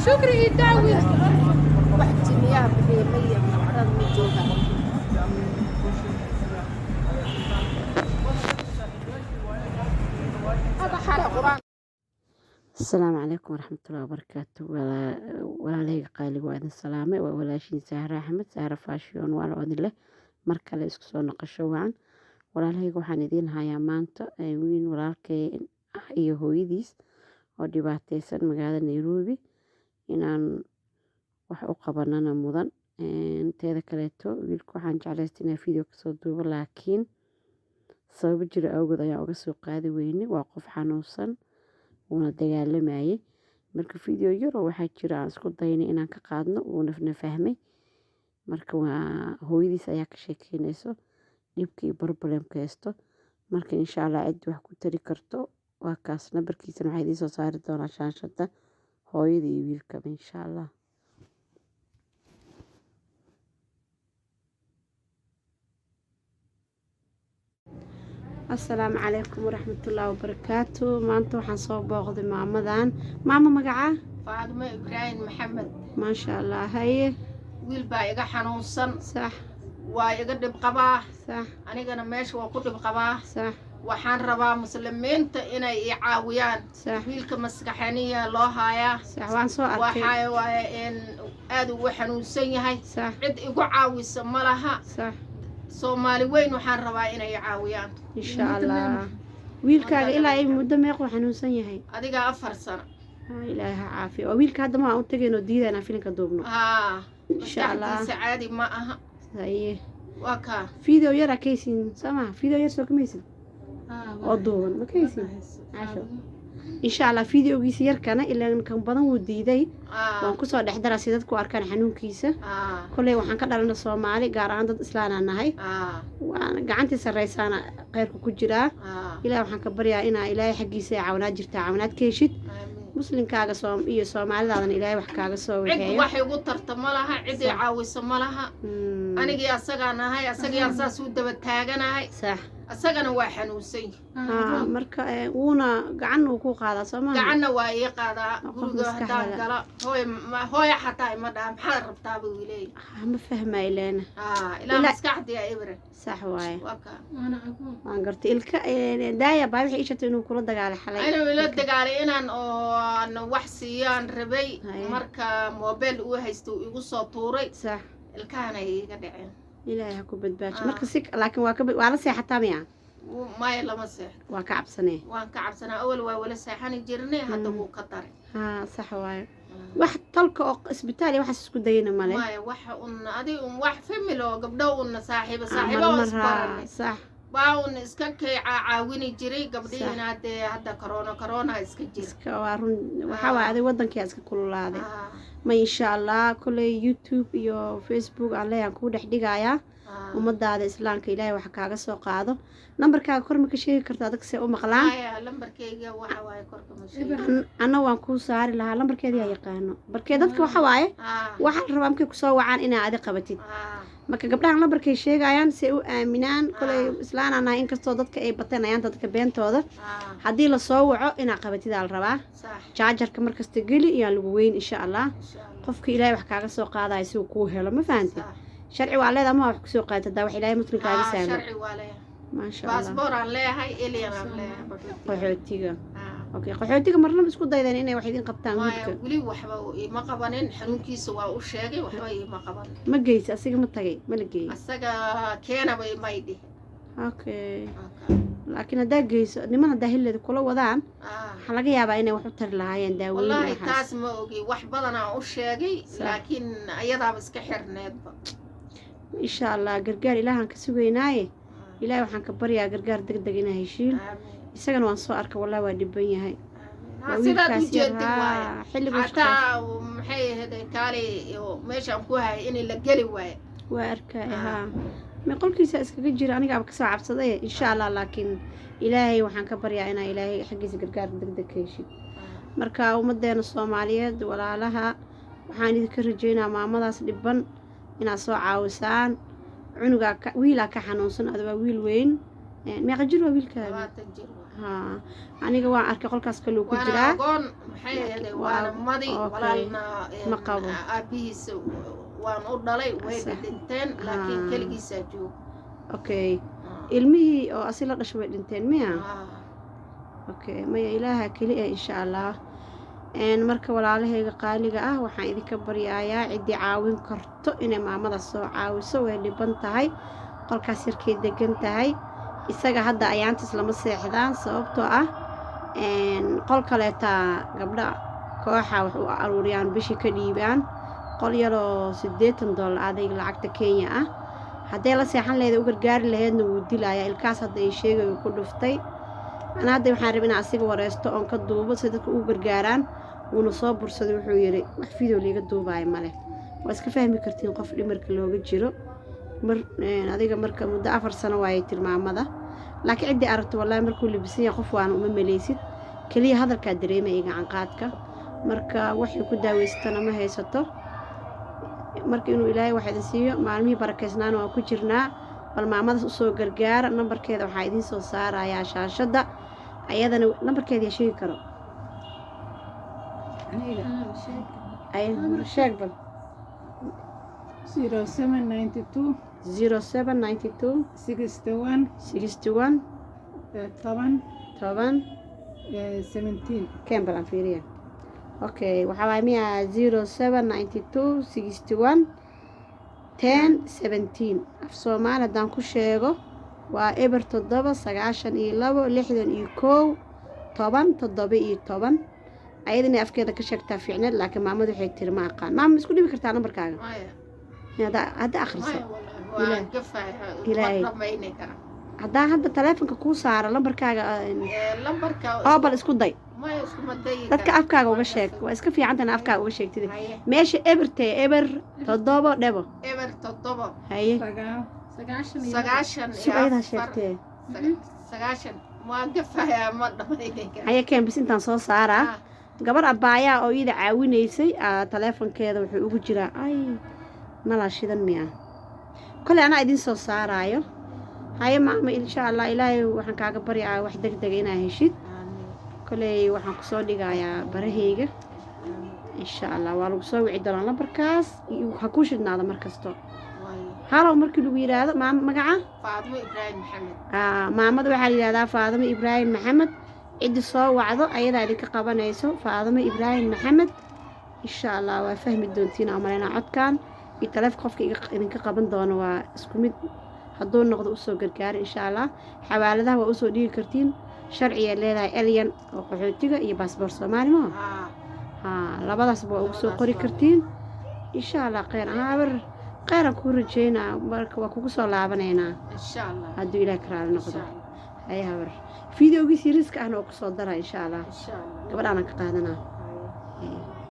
شكري يداوي واحد جنيها بمية من العرض من جوها هذا حالة قرآن. السلام عليكم ورحمة الله وبركاته. ولا لي قالي وعد السلامة ولا شيء سهرة أحمد سهرة فاشيون ولا عد الله مركز إسكسون قشوعا ولا لي وحن دين هاي مانتا وين ولا كي هو يديس ودي بعتيسن مقالة نيروبي إن wax u qabanana mudan inteeda kaleeto wiilku waxaan jeclaystaa inaan video kasoo duubo laakiin sabab jira awgeed ayaan uga soo qaadi weyne waa qof xanuunsan uuna dagaalamayay marka video yar waxaa jira aan isku daynay inaan ka qaadno uuna fahmay marka waa hooyadiis ayaa ka sheekeynayso dhibkii problemka haysto marka insha Allah cid wax ku tari karto waa kaas nambarkiisana waxaa idiin soo saari doonaa shaashada hooyada iyo wiilka insha Allah. السلام عليكم ورحمة الله وبركاته. ما أنتوا حنصوب باخذ مامدان ماما مقعة فاطمة إبراهيم محمد ما شاء الله هي wiil baa iga xanuunsan صح waa iga dhib qabaa صح anigana meesha waa ku dhib qabaa صح waxaan rabaa muslimiinta inay i caawiyaan صح wiilka maskaxaniya loo haayaa صح وان سو أركي waxaa waaye in aad ugu xanuunsan yahay صح cid igu caawisa ma laha صح soomaali weyn waxaan rabaa inay i caawiyaan إن شاء الله ويلك إلى أي مدة ما يقوى حنوسن يهي adiga 4 sano إلهي عافية وويلك هذا ما أنتجي إنه ديدا أنا فينك دوبنا إن شاء الله. سعادي ما أها هي وكا فيديو يرى كيسين سامع فيديو يرسل كميسين أضون ما كيسين عشو إن شاء الله فيديو جيسي يركنا إلا إن كان بدن وديدي وان كسر دحدر سيدتكو أركان حنون كيسة كله وحن كده لنا الصومالي قارن ضد إسلامنا نهاي وأنا قعنتي سريسانا غيركو كجرا إلى وحن كبريا إنا إلهي حقي ساعة وناجرتا عونات كيشت مسلم كاغا صوم إيه صومالي هذا إلهي وح كاغا صوم عد وحي قطرت ملها عد عاوس ملها أنا جي أسقانا هاي أسقي أنساس ودب التاجنا هاي صح أسقانا واحد وسي مركا ونا قعنو كو قادا سما قعنا واي قادا قولوا هدان قلا هوي حتى ما دام حرب تابو إلي ما فهمه إلينا إلى مسكحتي يا إبرة صح واي وكا ما قلت إلك دايا باي حيشة إنه كل دقالة حلي أنا ولد دقالة أنا وحسيان ربي مركا موبيل وهيستو يقصوا طوري صح الكهنة يقدعين إلهي هكو بدباش مركا سيك لكن واكب وعلى سيحة تامية ما يلا مسيح واكعب سنة وان كعب سنة أول ولا سيحاني جرني هذا هو قطر صح واي واحد طلق اسبتالي واحد اسكو دينا مالي ما واحد أدي واحد فملو قبضوا إن صاحبة واسبرني صح باون اسكك عاوني جري قبضينا هذا كورونا اسكجير اسكوارون وحوا هذا ودن كياسك كل هذا ما إن شاء الله كل يوتيوب يو فيسبوك عليه كود حديقايا ومدة إسلامك إلهي وحكاك سوق هذا نمبرك كرمك شيء كرت هذاك سو مقلان نمبرك وحواي كركم شيء أنا وانكو صار لها نمبرك هذه يقانو بركيدتك وحواي واحد ربامك كسوا عن إنا عادي قبتي ما كقبلها نمبرك شيء عيان سو آمنان كل إسلام أنا إنك صدقك أي بطن عيان تدك بين تودا هذه لصوعه إنا قبتي ذا الربع جاجر كمركز تقولي يا لوين إن شاء الله قفك إلهي وحكاك سوق هذا يسوقوه لما فهمتي شرعي وعليه ما وحكي سوق تداوح إلهي مثل كذا سامع شرعي وعليه ما شاء الله باسبور عليه هاي إلي عليه قحوتيga أوكي قحوتيga مرنا بسكوت دايدان إني وحيدين قبتان ما ولي وحبا ما قبنين حنوكي سوا وشاقي وحبا ما قبن ما جيت أسيق متجي ما لقي أساقا كينا ما يدي أوكي لكن هذا جيس نمان هذا هلا كله وضعن حلاقي يا بعيني وحطر لها ينداوي والله تاس ما أوجي وحبضنا وشاقي لكن أيضا بس كحر نادبا إن شاء الله قرقار إلهان كسويناي إلهي وحن كبريا قرقار دقدقنا هيشيل يسجن وانصو أرك والله وادبيني هاي سيدا تجدي واي حتى ومحي هذا كالي ماشي أمكوها إني لقلي واي وأركها ما يقول كيس أسكت جير أنا قابك ساعة بصدق إن شاء الله لكن إلهي وحن كبريا أنا إلهي حقي قرقار دقدق هيشيل مركا ومدين الصوماليات ولا لها وحان يذكر جينا مع مداس لبن إن soo caawsaan cunuga wiila ka xanuunsan adaba wiil weyn meeqa jir waa wiilkaaga ها aniga waan arkay qolkaas kale uu ku waana jiraa agoon maxay ahayd waana madi okay. walaalna Ma qabo. aabihiisa waan u dhalay way Sax. dhinteen laakiin Ah. keligiisaa joog okay ilmihii oo asi la dhashay way dhinteen miya okay maya ilaaha keli ah insha allah marka walaalahayga qaaliga ah waxaan idinka baryayaa ciddii caawin karto inay maamada soo caawiso way dhiban tahay qolkaas yarkay degan tahay isaga hadda ayaantiis lama seexdaan sababtoo ah qol kaleeta gabdha kooxa wax u aruuriyaan bishii ka dhiibaan qol yaroo $80 adayg lacagta Kenya ah hadday la seexan lahayd u gargaari lahaydna wuu dilayaa ilkaas hadda ay sheegayo ku dhuftay ana hadda waxaan rabaa inaan asiga wareysto oon ka duubo si dadka u gargaaraan wuuna soo bursaday wuxuu yiri wax video liiga duubaayo male waa iska fahmi kartiin qof dhimarka looga jiro adiga marka muddo 4 sano waayay tilmaamada laakiin cidii aragto wallahi markuu libisan yahay qof waan uma maleysid kaliya hadalka dareemay gacan qaadka marka waxay ku daaweystana ma haysato marka inuu ilaahay wax idin siiyo maalmihii barakeysnaana waa ku jirnaa bal maamadaas u soo gargaara nambarkeeda waxaa idin soo saarayaa shaashada ayadana nambarkeeda sheegi karo ay sheeg bal 0792 0792 61 61 10 10 17 Campbell aan fiiriya okay waxa waay miya 0792 61 10 17 af Soomaali hadaan ku sheego waa eber 7 92 61 10 ayadana afkeeda ka sheegtaa fiicneed laakiin maamadu waxay tiri ma aqaan maama isku dhibi kartaa nambarkaaga hadda akhriso haddaa hadda taleefonka kuu saara lambarkaaga oo bal isku day dadka afkaaga uga sheeg waa iska fiicantana afkaaga uga sheegtid meesha ebertee eber 7 dhebo eber 7 haye su'aalaha sheegtee 9 waan gafayaa ma dhamaynayka haye kembis intaan soo saaraa gabar abaayaa oo iyada caawinaysay taleefonkeeda wuxuu ugu jiraa ay nala shidan miya kale ana idin soo saaraayo haye maama insha Allah ilaahay waxaan kaaga baryaa wax degdeg inaa heshid kale waxaan ku soo dhigayaa barahayga insha Allah waa lagu soo wici doonaa lambarkaas waxa ku shidnaada markasto halo markii lagu yiraahdo maama magaca Faadimo Ibrahim Maxamed maamada waxaa la yiraahdaa Faadimo Ibrahim Maxamed cidi soo wacdo ayada idinka qabanayso Faadimo Ibrahim Maxamed insha Allah waa fahmi doontiin amalena codkan iyo taleef qofka idinka qaban doono waa isku mid hadduu noqdo u soo gargaar insha Allah xawaaladaha waa u soo dhigi kartiin sharciga leedahay alien oo qaxootiga iyo baasaboor Soomaali ma labadaas waa ugu soo qori kartiin insha Allah khayr khayr ku rajeynaa marka waa kugu soo laabaneynaa insha Allah haddii ilaahay karaal noqdo hay habar videogiisa riska ahna oo ku soo dara insha Allah gabadhaan ka qaadanaa